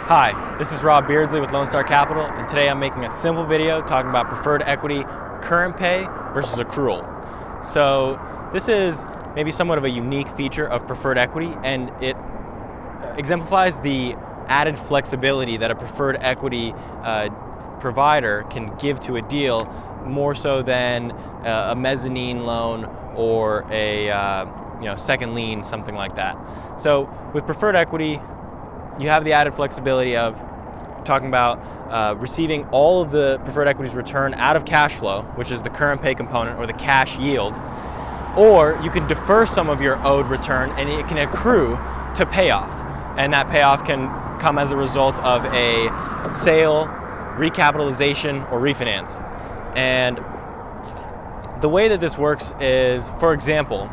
Hi, this is Beardsley with Lone Star Capital, and today I'm making a simple video talking about preferred equity current pay versus accrual. So this is maybe somewhat of a unique feature of preferred equity, and it exemplifies the added flexibility that a preferred equity provider can give to a deal more so than a mezzanine loan or a second lien, something like that. So with preferred equity, you have the added flexibility of talking about receiving all of the preferred equity's return out of cash flow, which is the current pay component or the cash yield, or you can defer some of your owed return and it can accrue to payoff. And that payoff can come as a result of a sale, recapitalization, or refinance. And the way that this works is, for example,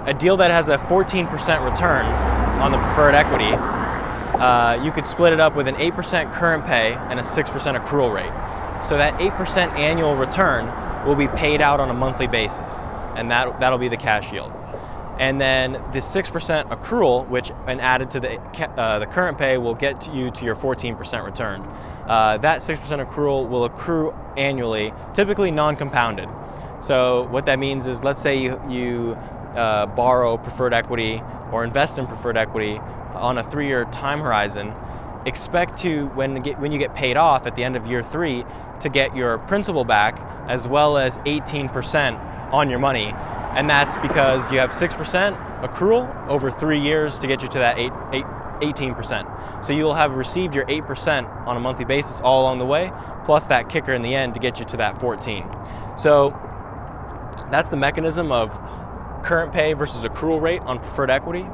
a deal that has a 14% return on the preferred equity, you could split it up with an 8% current pay and a 6% accrual rate. So that 8% annual return will be paid out on a monthly basis, and that'll be the cash yield. And then the 6% accrual, which when added to the current pay, will get you to your 14% return. That 6% accrual will accrue annually, typically non-compounded. So what that means is, let's say you borrow preferred equity or invest in preferred equity on a 3-year time horizon, expect to, when you get paid off at the end of year 3, to get your principal back as well as 18% on your money. And that's because you have 6% accrual over 3 years to get you to that 18%. So you will have received your 8% on a monthly basis all along the way, plus that kicker in the end to get you to that 14. So that's the mechanism of current pay versus accrual rate on preferred equity.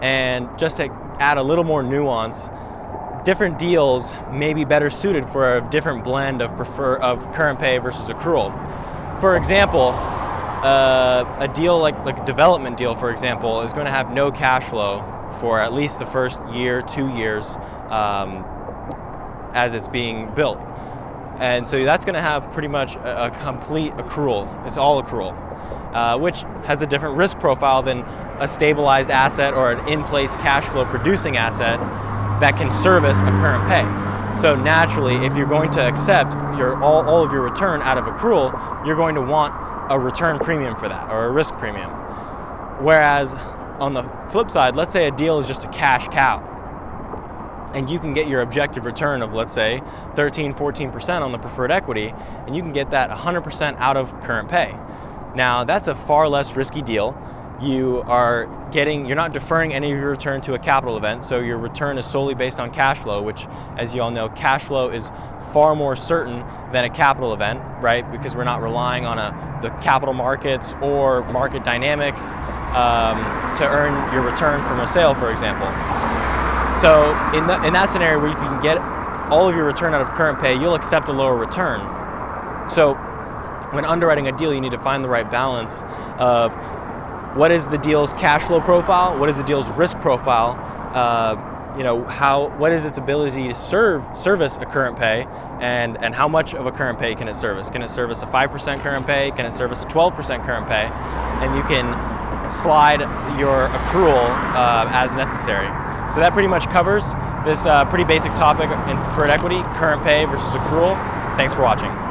And just to add a little more nuance, different deals may be better suited for a different blend of current pay versus accrual. For example, a deal like a development deal, for example, is going to have no cash flow for at least the first year, 2 years as it's being built. And so that's going to have pretty much a complete accrual. It's all accrual, which has a different risk profile than a stabilized asset or an in-place cash flow producing asset that can service a current pay. So naturally, if you're going to accept all of your return out of accrual, you're going to want a return premium for that, or a risk premium. Whereas on the flip side, let's say a deal is just a cash cow, and you can get your objective return of, let's say, 13-14% on the preferred equity, and you can get that 100% out of current pay. Now, that's a far less risky deal. You're not deferring any of your return to a capital event, so your return is solely based on cash flow, which, as you all know, cash flow is far more certain than a capital event, right? Because we're not relying on the capital markets or market dynamics to earn your return from a sale, for example. So in that scenario where you can get all of your return out of current pay, you'll accept a lower return. So when underwriting a deal, you need to find the right balance of what is the deal's cash flow profile, what is the deal's risk profile, what is its ability to service a current pay, and how much of a current pay can it service? Can it service a 5% current pay? Can it service a 12% current pay? And you can slide your accrual as necessary. So that pretty much covers this pretty basic topic in preferred equity, current pay versus accrual. Thanks for watching.